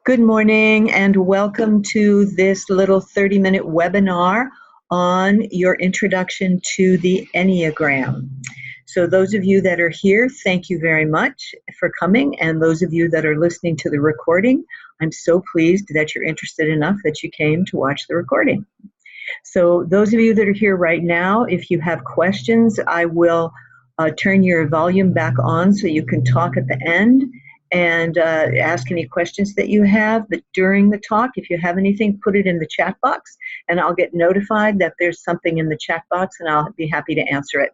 Good morning and welcome to this little 30-minute webinar on your introduction to the Enneagram. So those of you that are here, thank you very much for coming, and those of you that are listening to the recording, I'm so pleased that you're interested enough that you came to watch the recording. So those of you that are here right now, if you have questions, I will turn your volume back on so you can talk at the end and ask any questions that you have. But during the talk, if you have anything, put it in the chat box, and I'll get notified that there's something in the chat box, and I'll be happy to answer it.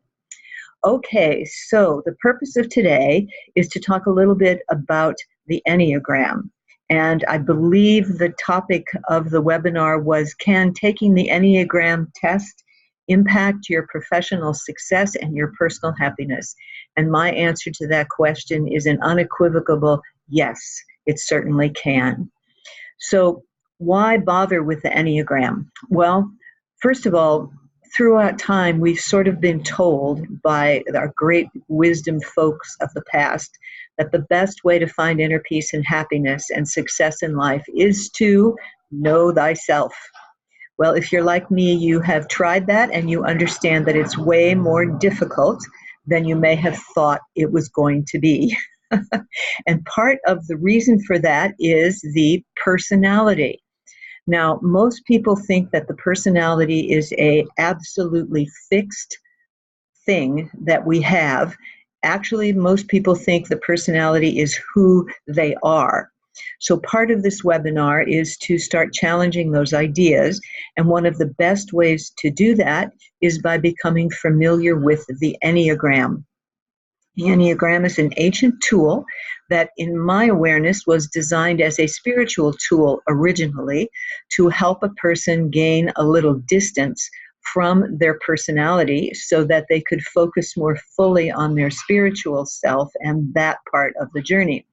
Okay, so the purpose of today is to talk a little bit about the Enneagram. And I believe the topic of the webinar was, can taking the Enneagram test impact your professional success and your personal happiness? And my answer to that question is an unequivocal yes, it certainly can. So why bother with the Enneagram? Well, first of all, throughout time, we've sort of been told by our great wisdom folks of the past that the best way to find inner peace and happiness and success in life is to know thyself. Well, if you're like me, you have tried that and you understand that it's way more difficult than you may have thought it was going to be. And part of the reason for that is the personality. Now, most people think that the personality is a absolutely fixed thing that we have. Actually, most people think the personality is who they are. So part of this webinar is to start challenging those ideas. And one of the best ways to do that is by becoming familiar with the Enneagram. The Enneagram is an ancient tool that, in my awareness, was designed as a spiritual tool originally to help a person gain a little distance from their personality so that they could focus more fully on their spiritual self and that part of the journey.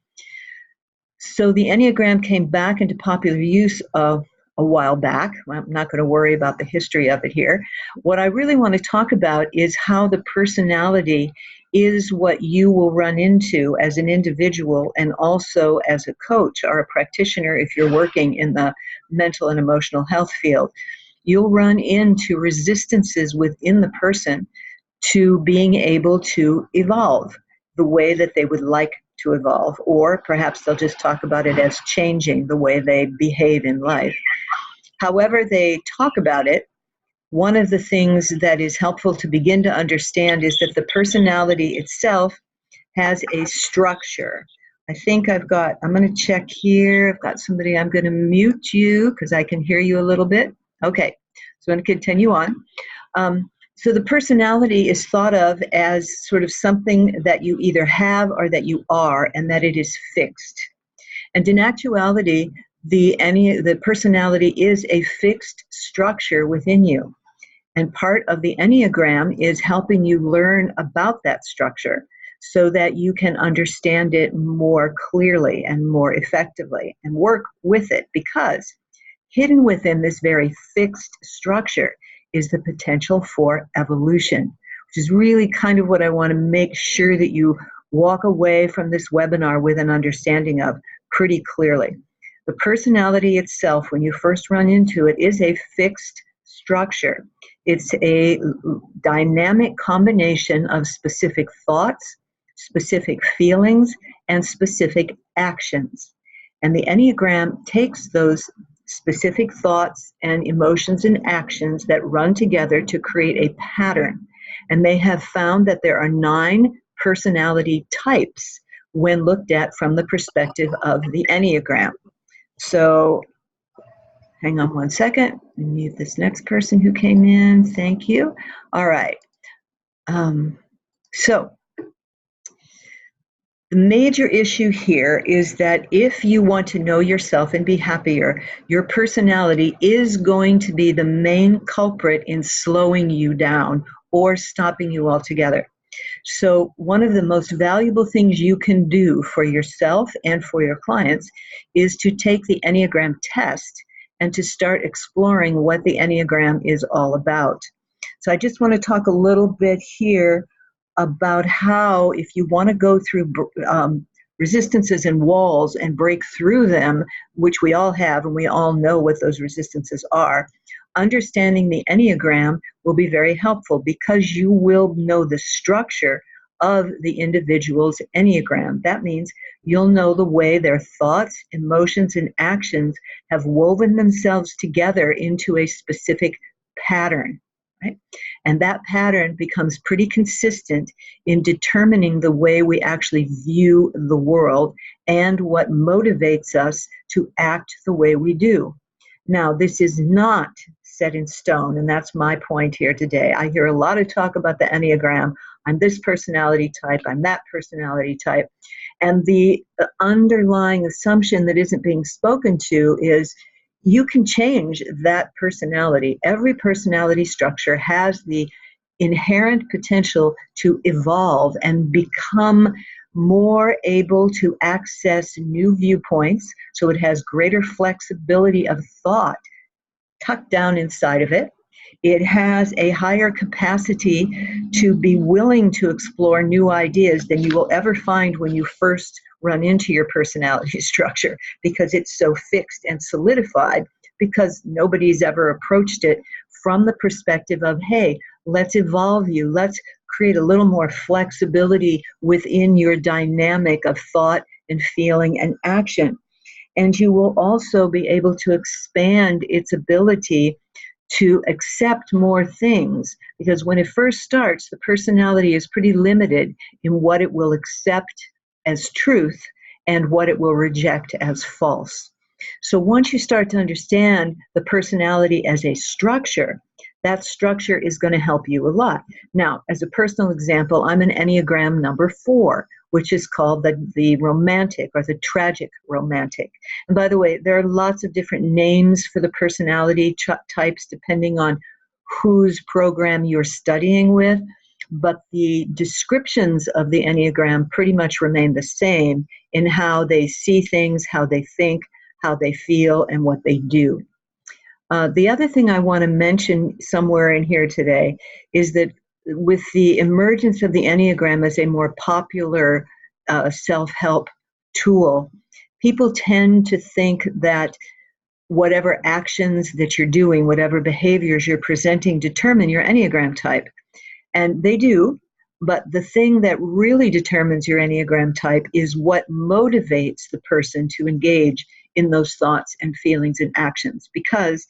So the Enneagram came back into popular use a while back. I'm not going to worry about the history of it here. What I really want to talk about is how the personality is what you will run into as an individual and also as a coach or a practitioner if you're working in the mental and emotional health field. You'll run into resistances within the person to being able to evolve the way that they would like to evolve, or perhaps they'll just talk about it as changing the way they behave in life. However they talk about it, one of the things that is helpful to begin to understand is that the personality itself has a structure. I think I'm going to check here. I've got somebody, I'm going to mute you because I can hear you a little bit. Okay, so I'm going to continue on. So the personality is thought of as sort of something that you either have or that you are, and that it is fixed. And in actuality, the personality is a fixed structure within you. And part of the Enneagram is helping you learn about that structure so that you can understand it more clearly and more effectively and work with it, because hidden within this very fixed structure is the potential for evolution, which is really kind of what I want to make sure that you walk away from this webinar with an understanding of pretty clearly. The personality itself, when you first run into it, is a fixed structure. It's a dynamic combination of specific thoughts, specific feelings, and specific actions. And the Enneagram takes those specific thoughts and emotions and actions that run together to create a pattern. And they have found that there are 9 personality types when looked at from the perspective of the Enneagram. So hang on one second. Mute this next person who came in. Thank you. All right. So the major issue here is that if you want to know yourself and be happier, your personality is going to be the main culprit in slowing you down or stopping you altogether. So one of the most valuable things you can do for yourself and for your clients is to take the Enneagram test and to start exploring what the Enneagram is all about. So I just want to talk a little bit here about how, if you want to go through resistances and walls and break through them, which we all have, and we all know what those resistances are, understanding the Enneagram will be very helpful because you will know the structure of the individual's Enneagram. That means you'll know the way their thoughts, emotions, and actions have woven themselves together into a specific pattern, right? And that pattern becomes pretty consistent in determining the way we actually view the world and what motivates us to act the way we do. Now, this is not set in stone, and that's my point here today. I hear a lot of talk about the Enneagram. I'm this personality type, I'm that personality type. And the underlying assumption that isn't being spoken to is you can change that personality. Every personality structure has the inherent potential to evolve and become more able to access new viewpoints, so it has greater flexibility of thought tucked down inside of it. It has a higher capacity to be willing to explore new ideas than you will ever find when you first run into your personality structure, because it's so fixed and solidified, because nobody's ever approached it from the perspective of, hey, let's evolve you. Let's create a little more flexibility within your dynamic of thought and feeling and action. And you will also be able to expand its ability to accept more things, because when it first starts, the personality is pretty limited in what it will accept as truth and what it will reject as false. So once you start to understand the personality as a structure, that structure is going to help you a lot. Now, as a personal example, I'm an Enneagram number 4, which is called the romantic or the tragic romantic. And by the way, there are lots of different names for the personality types depending on whose program you're studying with, but the descriptions of the Enneagram pretty much remain the same in how they see things, how they think, how they feel, and what they do. The other thing I want to mention somewhere in here today is that with the emergence of the Enneagram as a more popular self-help tool, people tend to think that whatever actions that you're doing, whatever behaviors you're presenting determine your Enneagram type. And they do, but the thing that really determines your Enneagram type is what motivates the person to engage in those thoughts and feelings and actions. Because,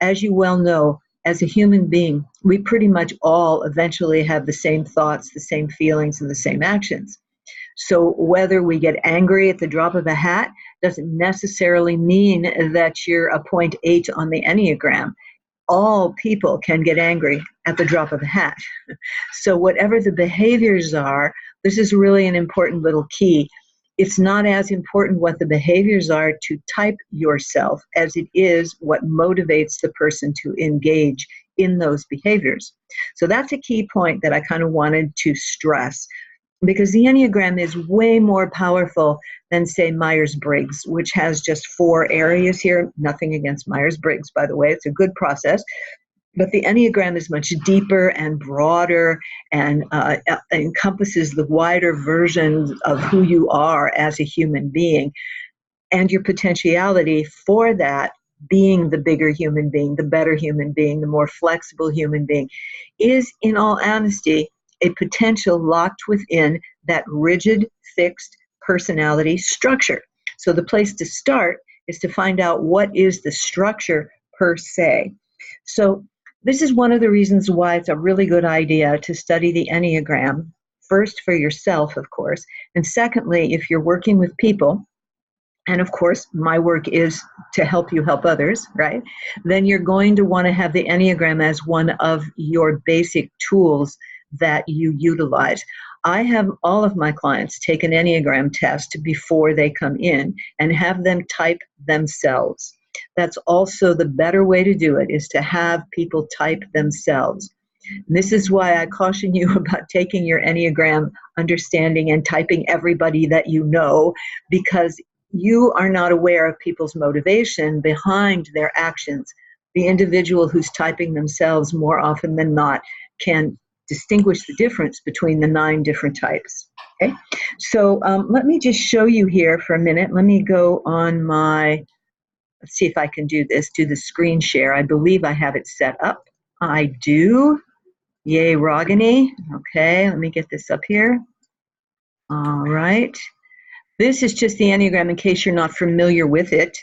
as you well know, as a human being, we pretty much all eventually have the same thoughts, the same feelings, and the same actions. So whether we get angry at the drop of a hat doesn't necessarily mean that you're a 0.8 on the Enneagram. All people can get angry at the drop of a hat. So whatever the behaviors are, this is really an important little key. It's not as important what the behaviors are to type yourself as it is what motivates the person to engage in those behaviors. So that's a key point that I kind of wanted to stress, because the Enneagram is way more powerful than, say, Myers-Briggs, which has just 4 areas here. Nothing against Myers-Briggs, by the way. It's a good process. But the Enneagram is much deeper and broader and encompasses the wider version of who you are as a human being, and your potentiality for that being the bigger human being, the better human being, the more flexible human being, is, in all honesty, a potential locked within that rigid, fixed personality structure. So the place to start is to find out what is the structure per se. So this is one of the reasons why it's a really good idea to study the Enneagram, first for yourself, of course, and secondly, if you're working with people, and of course, my work is to help you help others, right? Then you're going to want to have the Enneagram as one of your basic tools that you utilize. I have all of my clients take an Enneagram test before they come in and have them type themselves. That's also the better way to do it, is to have people type themselves. And this is why I caution you about taking your Enneagram understanding and typing everybody that you know, because you are not aware of people's motivation behind their actions. The individual who's typing themselves more often than not can distinguish the difference between the 9 different types. Okay, so let me just show you here for a minute. Let me go on my, let's see if I can do this, do the screen share. I believe I have it set up. I do. Yay, Ragini. Okay, let me get this up here. All right. This is just the Enneagram in case you're not familiar with it.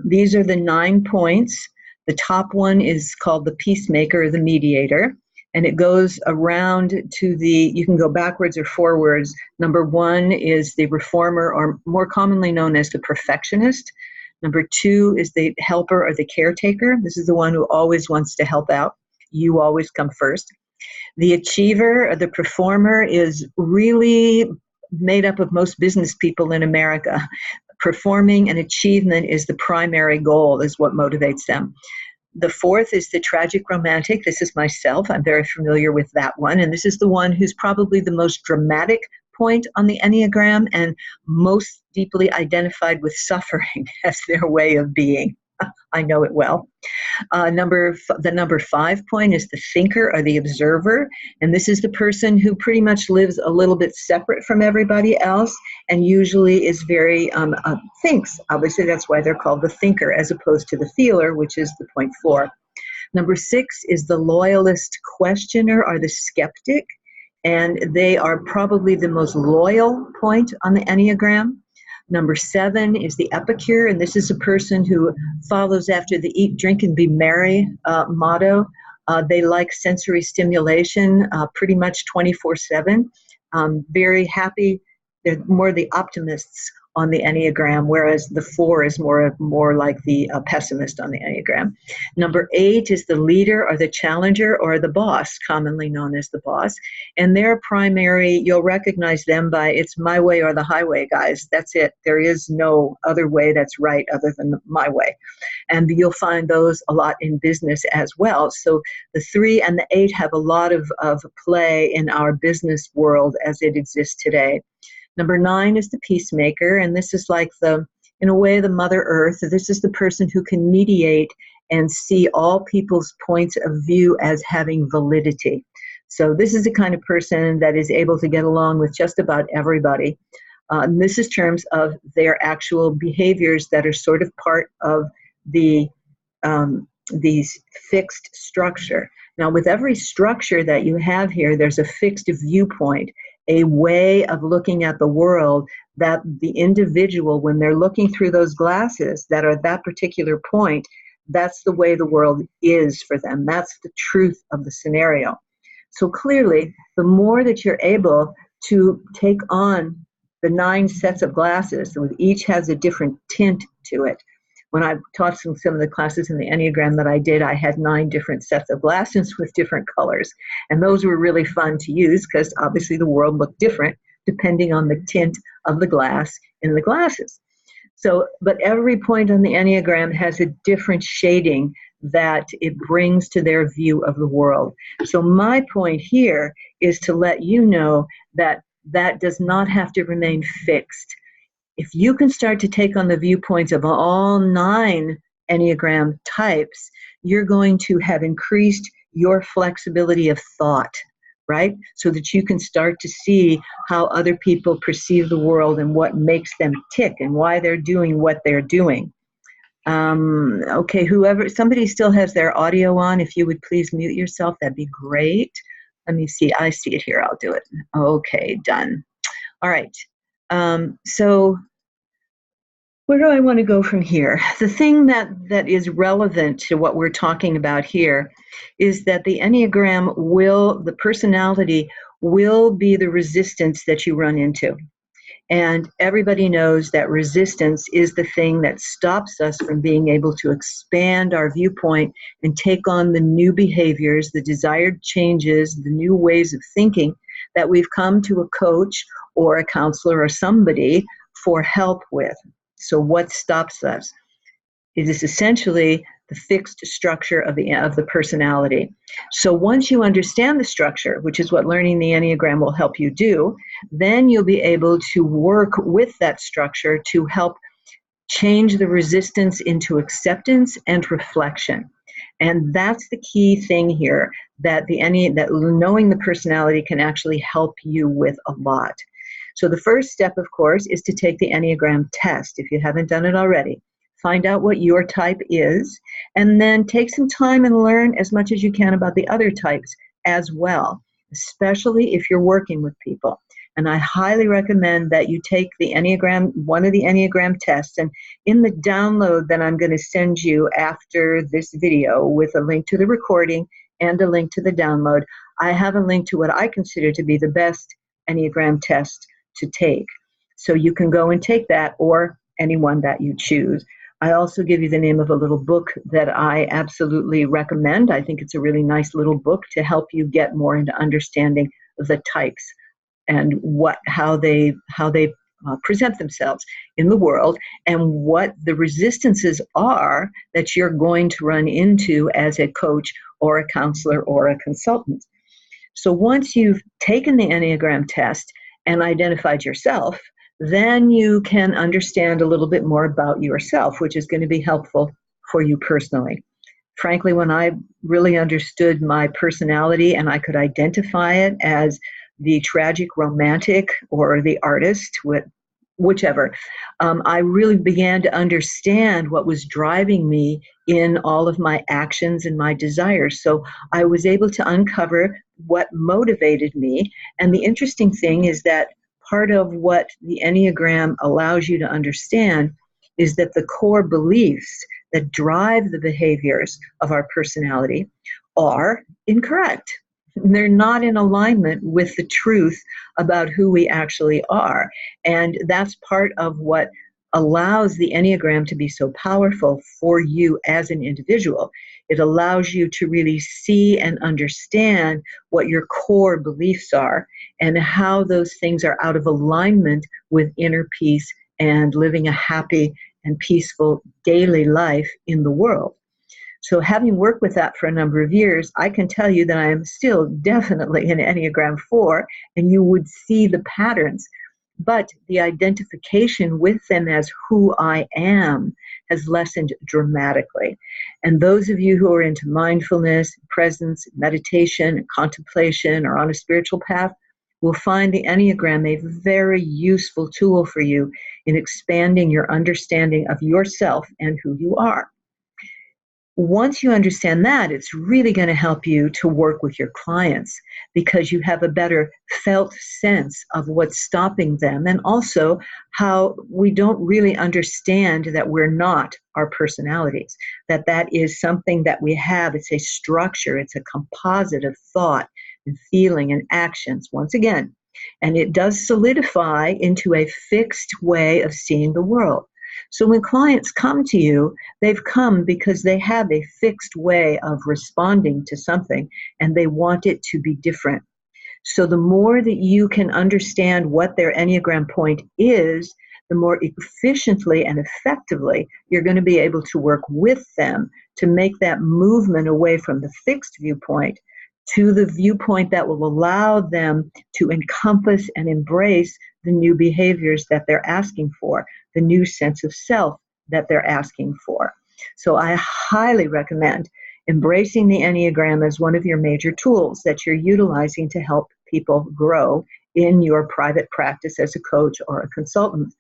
These are the 9 points. The top one is called the peacemaker or the mediator, and it goes around to the, you can go backwards or forwards. Number 1 is the reformer, or more commonly known as the perfectionist. Number 2 is the helper or the caretaker. This is the one who always wants to help out. You always come first. The achiever or the performer is really made up of most business people in America. Performing and achievement is the primary goal, is what motivates them. The 4th is the tragic romantic. This is myself. I'm very familiar with that one. And this is the one who's probably the most dramatic point on the Enneagram and most deeply identified with suffering as their way of being. I know it well. The number 5 point is the thinker or the observer, and this is the person who pretty much lives a little bit separate from everybody else and usually is very, thinks. Obviously, that's why they're called the thinker as opposed to the feeler, which is the point 4. Number 6 is the loyalist questioner or the skeptic, and they are probably the most loyal point on the Enneagram. Number 7 is the epicure, and this is a person who follows after the eat, drink, and be merry motto. They like sensory stimulation pretty much 24/7. Very happy. They're more the optimists on the Enneagram, whereas the 4 is more like the pessimist on the Enneagram. Number 8 is the leader or the challenger or the boss, commonly known as the boss. And their primary, you'll recognize them by it's my way or the highway, guys. That's it. There is no other way that's right other than my way. And you'll find those a lot in business as well. So the 3 and the 8 have a lot of play in our business world as it exists today. Number 9 is the peacemaker, and this is like in a way, the Mother Earth. This is the person who can mediate and see all people's points of view as having validity. So this is the kind of person that is able to get along with just about everybody. This is terms of their actual behaviors that are sort of part of the fixed structure. Now, with every structure that you have here, there's a fixed viewpoint, a way of looking at the world that the individual, when they're looking through those glasses that are at that particular point, that's the way the world is for them. That's the truth of the scenario. So clearly, the more that you're able to take on the 9 sets of glasses, and each has a different tint to it. When I taught some of the classes in the Enneagram that I did, I had 9 different sets of glasses with different colors. And those were really fun to use because obviously the world looked different depending on the tint of the glass in the glasses. So, but every point on the Enneagram has a different shading that it brings to their view of the world. So my point here is to let you know that that does not have to remain fixed. If you can start to take on the viewpoints of all 9 Enneagram types, you're going to have increased your flexibility of thought, right? So that you can start to see how other people perceive the world and what makes them tick and why they're doing what they're doing. Okay, somebody still has their audio on. If you would please mute yourself, that'd be great. Let me see. I see it here. I'll do it. Okay, done. All right. So where do I want to go from here? The thing that is relevant to what we're talking about here is that the Enneagram the personality will be the resistance that you run into. And everybody knows that resistance is the thing that stops us from being able to expand our viewpoint and take on the new behaviors, the desired changes, the new ways of thinking that we've come to a coach or a counselor or somebody for help with. So what stops us? It is essentially the fixed structure of the personality. So once you understand the structure, which is what learning the Enneagram will help you do, then you'll be able to work with that structure to help change the resistance into acceptance and reflection. And that's the key thing here, that knowing the personality can actually help you with a lot. So the first step, of course, is to take the Enneagram test if you haven't done it already. Find out what your type is, and then take some time and learn as much as you can about the other types as well, especially if you're working with people. And I highly recommend that you take the Enneagram, one of the Enneagram tests, and in the download that I'm going to send you after this video with a link to the recording and a link to the download, I have a link to what I consider to be the best Enneagram test to take. So you can go and take that, or any one that you choose. I also give you the name of a little book that I absolutely recommend. I think it's a really nice little book to help you get more into understanding the types and how they present themselves in the world, and what the resistances are that you're going to run into as a coach or a counselor or a consultant. So once you've taken the Enneagram test and identified yourself, then you can understand a little bit more about yourself, which is going to be helpful for you personally. Frankly, when I really understood my personality and I could identify it as the tragic romantic or the artist, whichever, I really began to understand what was driving me in all of my actions and my desires. So I was able to uncover what motivated me. And the interesting thing is that part of what the Enneagram allows you to understand is that the core beliefs that drive the behaviors of our personality are incorrect. They're not in alignment with the truth about who we actually are. And that's part of what allows the Enneagram to be so powerful for you as an individual. It allows you to really see and understand what your core beliefs are and how those things are out of alignment with inner peace and living a happy and peaceful daily life in the world. So having worked with that for a number of years, I can tell you that I am still definitely an Enneagram 4, and you would see the patterns. But the identification with them as who I am has lessened dramatically. And those of you who are into mindfulness, presence, meditation, contemplation, or on a spiritual path will find the Enneagram a very useful tool for you in expanding your understanding of yourself and who you are. Once you understand that, it's really going to help you to work with your clients because you have a better felt sense of what's stopping them, and also how we don't really understand that we're not our personalities, that is something that we have. It's a structure. It's a composite of thought and feeling and actions, once again. And it does solidify into a fixed way of seeing the world. So when clients come to you, they've come because they have a fixed way of responding to something and they want it to be different. So the more that you can understand what their Enneagram point is, the more efficiently and effectively you're going to be able to work with them to make that movement away from the fixed viewpoint to the viewpoint that will allow them to encompass and embrace the new behaviors that they're asking for, the new sense of self that they're asking for. So I highly recommend embracing the Enneagram as one of your major tools that you're utilizing to help people grow in your private practice as a coach or a consultant.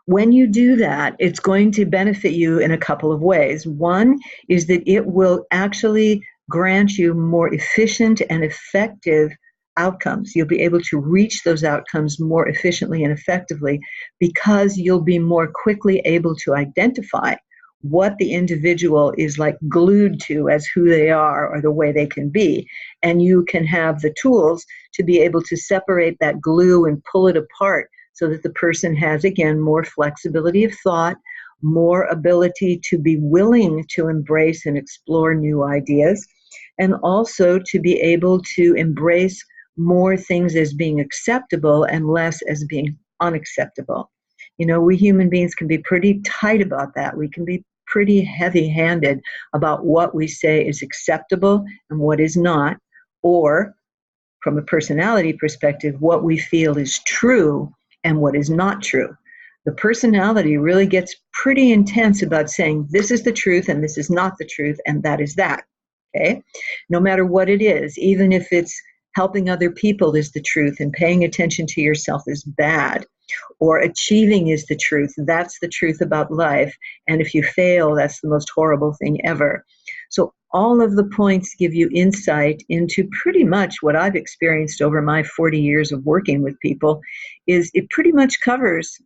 When you do that, it's going to benefit you in a couple of ways. One is that it will actually grant you more efficient and effective outcomes. You'll be able to reach those outcomes more efficiently and effectively because you'll be more quickly able to identify what the individual is like glued to as who they are or the way they can be. And you can have the tools to be able to separate that glue and pull it apart so that the person has, again, more flexibility of thought, more ability to be willing to embrace and explore new ideas, and also to be able to embrace more things as being acceptable and less as being unacceptable. You know, we human beings can be pretty tight about that. We can be pretty heavy-handed about what we say is acceptable and what is not, or from a personality perspective, what we feel is true and what is not true. The personality really gets pretty intense about saying this is the truth and this is not the truth and that is that. Okay? No matter what it is, even if it's helping other people is the truth and paying attention to yourself is bad, or achieving is the truth. That's the truth about life. And if you fail, that's the most horrible thing ever. So all of the points give you insight into pretty much what I've experienced over my 40 years of working with people. Is it pretty much covers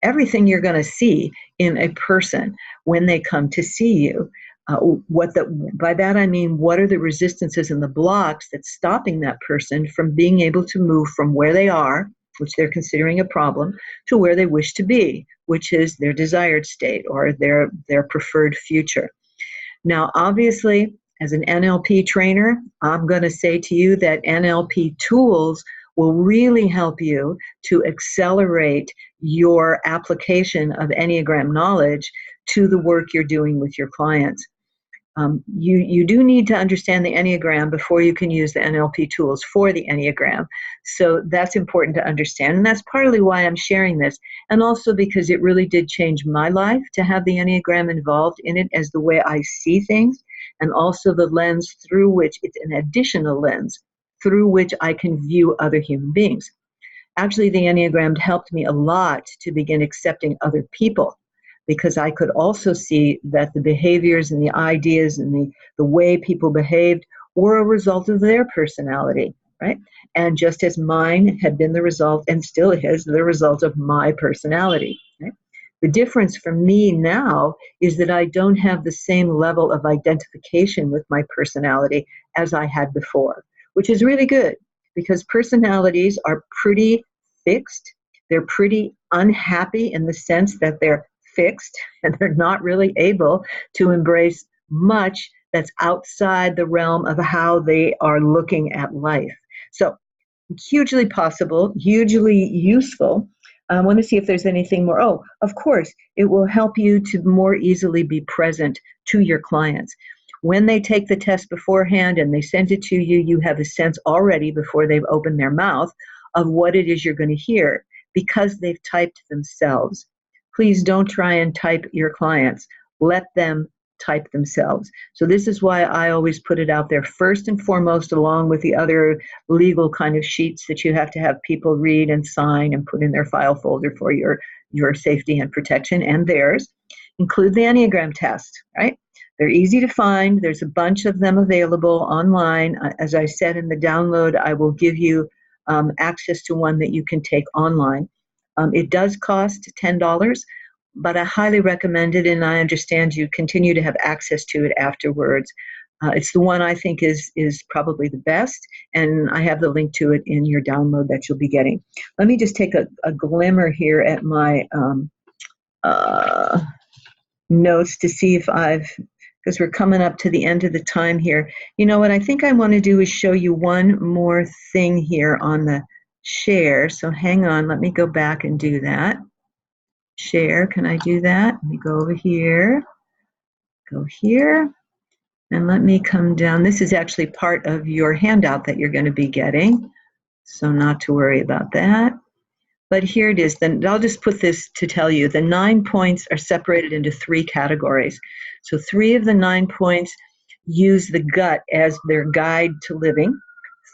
everything you're going to see in a person when they come to see you. By that I mean, what are the resistances and the blocks that's stopping that person from being able to move from where they are, which they're considering a problem, to where they wish to be, which is their desired state or their preferred future. Now, obviously, as an NLP trainer, I'm going to say to you that NLP tools will really help you to accelerate your application of Enneagram knowledge to the work you're doing with your clients. You do need to understand the Enneagram before you can use the NLP tools for the Enneagram. So that's important to understand. And that's partly why I'm sharing this. And also because it really did change my life to have the Enneagram involved in it as the way I see things, and also the lens through which it's an additional lens through which I can view other human beings. Actually, the Enneagram helped me a lot to begin accepting other people, because I could also see that the behaviors and the ideas and the way people behaved were a result of their personality, right? And just as mine had been the result, and still is the result of my personality, right? The difference for me now is that I don't have the same level of identification with my personality as I had before, which is really good, because personalities are pretty fixed. They're pretty unhappy in the sense that they're fixed and they're not really able to embrace much that's outside the realm of how they are looking at life. So hugely possible, hugely useful. Let me see if there's anything more. Oh, of course, it will help you to more easily be present to your clients. When they take the test beforehand and they send it to you, you have a sense already before they've opened their mouth of what it is you're going to hear, because they've typed themselves. Please don't try and type your clients. Let them type themselves. So this is why I always put it out there first and foremost, along with the other legal kind of sheets that you have to have people read and sign and put in their file folder for your safety and protection and theirs. Include the Enneagram test, right? They're easy to find. There's a bunch of them available online. As I said in the download, I will give you access to one that you can take online. It does cost $10, but I highly recommend it, and I understand you continue to have access to it afterwards. It's the one I think is probably the best, and I have the link to it in your download that you'll be getting. Let me just take a glimmer here at my notes to see if because we're coming up to the end of the time here. You know what I think I want to do is show you one more thing here on the share. So hang on, let me go back and do that. Share, can I do that? Let me go over here, and let me come down. This is actually part of your handout that you're going to be getting, so not to worry about that. But here it is. Then I'll just put this to tell you. The 9 points are separated into 3 categories. So 3 of the 9 points use the gut as their guide to living.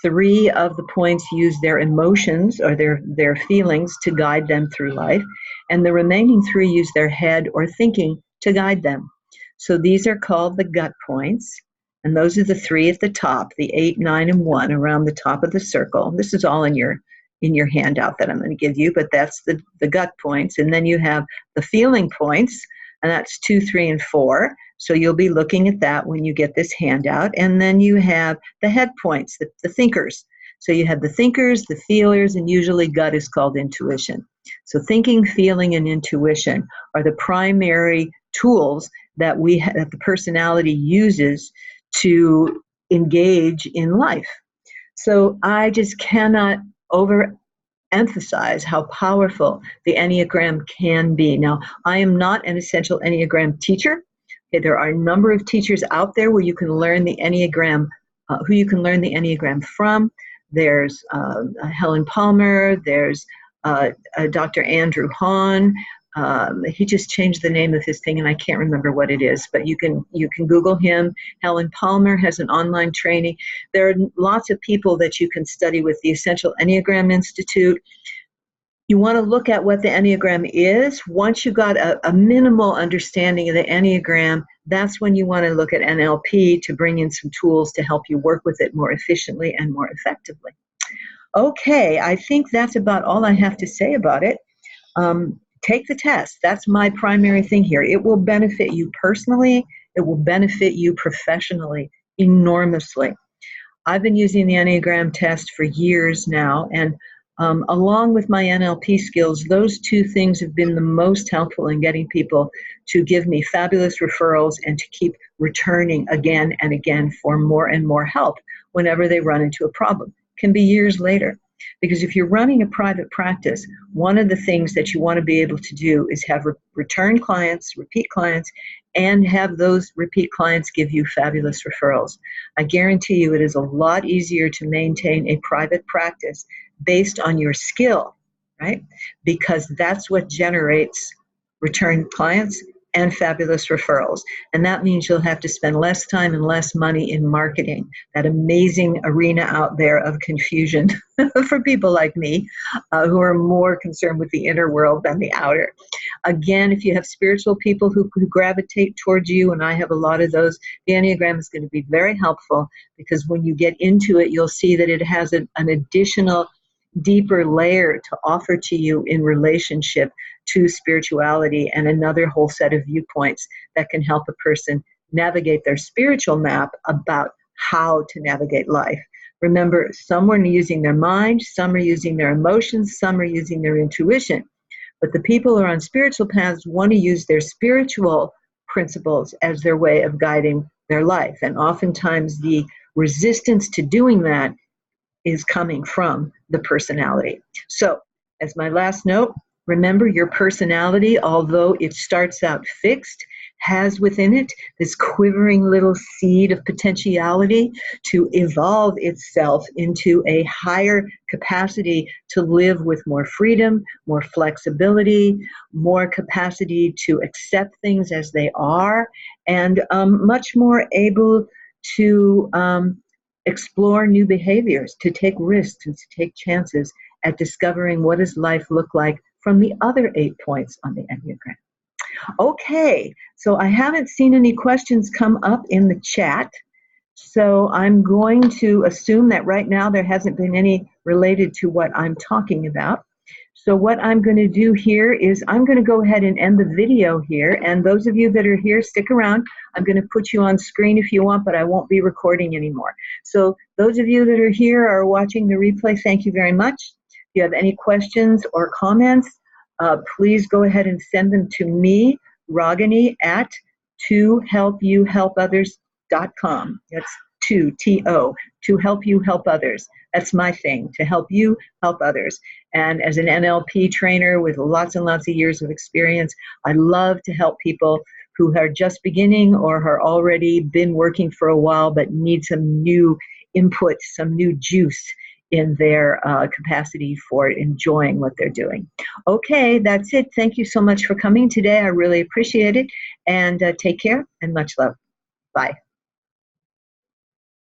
3 of the points use their emotions or their feelings to guide them through life. And the remaining 3 use their head or thinking to guide them. So these are called the gut points. And those are the 3 at the top, the 8, 9, and 1 around the top of the circle. This is all in your handout that I'm going to give you, but that's the gut points. And then you have the feeling points, and that's 2, 3, and 4. So you'll be looking at that when you get this handout. And then you have the head points, the thinkers. So you have the thinkers, the feelers, and usually gut is called intuition. So thinking, feeling, and intuition are the primary tools that that the personality uses to engage in life. So I just cannot overemphasize how powerful the Enneagram can be. Now, I am not an essential Enneagram teacher. Okay, there are a number of teachers out there where you can learn the Enneagram, who you can learn the Enneagram from. There's Helen Palmer, there's Dr. Andrew Hahn, He just changed the name of his thing, and I can't remember what it is, but you can Google him. Helen Palmer has an online training. There are lots of people that you can study with. The Essential Enneagram Institute. You want to look at what the Enneagram is. Once you got a minimal understanding of the Enneagram, that's when you want to look at NLP to bring in some tools to help you work with it more efficiently and more effectively. Okay, I think that's about all I have to say about it. Take the test. That's my primary thing here. It will benefit you personally. It will benefit you professionally enormously. I've been using the Enneagram test for years now, and along with my NLP skills, those two things have been the most helpful in getting people to give me fabulous referrals and to keep returning again and again for more and more help whenever they run into a problem. It can be years later. Because if you're running a private practice, one of the things that you want to be able to do is have return clients, repeat clients, and have those repeat clients give you fabulous referrals. I guarantee you it is a lot easier to maintain a private practice based on your skill, right? Because that's what generates return clients and fabulous referrals. And that means you'll have to spend less time and less money in marketing, that amazing arena out there of confusion for people like me who are more concerned with the inner world than the outer. Again, if you have spiritual people who gravitate towards you, and I have a lot of those, the Enneagram is going to be very helpful, because when you get into it, you'll see that it has an additional deeper layer to offer to you in relationship to spirituality and another whole set of viewpoints that can help a person navigate their spiritual map about how to navigate life. Remember, some are using their mind, some are using their emotions, some are using their intuition. But the people who are on spiritual paths want to use their spiritual principles as their way of guiding their life. And oftentimes the resistance to doing that is coming from the personality. So, as my last note, remember your personality, although it starts out fixed, has within it this quivering little seed of potentiality to evolve itself into a higher capacity to live with more freedom, more flexibility, more capacity to accept things as they are, and much more able to explore new behaviors, to take risks and to take chances at discovering what does life look like from the other 8 points on the Enneagram. Okay, so I haven't seen any questions come up in the chat, so I'm going to assume that right now there hasn't been any related to what I'm talking about. So what I'm going to do here is I'm going to go ahead and end the video here, and those of you that are here, stick around. I'm going to put you on screen if you want, but I won't be recording anymore. So those of you that are here or watching the replay, thank you very much. If you have any questions or comments, please go ahead and send them to me, Ragini, at tohelpyouhelpothers.com. That's T-O, to help you help others. That's my thing, to help you help others. And as an NLP trainer with lots and lots of years of experience, I love to help people who are just beginning or are already been working for a while but need some new input, some new juice in their capacity for enjoying what they're doing. Okay, that's it. Thank you so much for coming today. I really appreciate it. And take care and much love. Bye.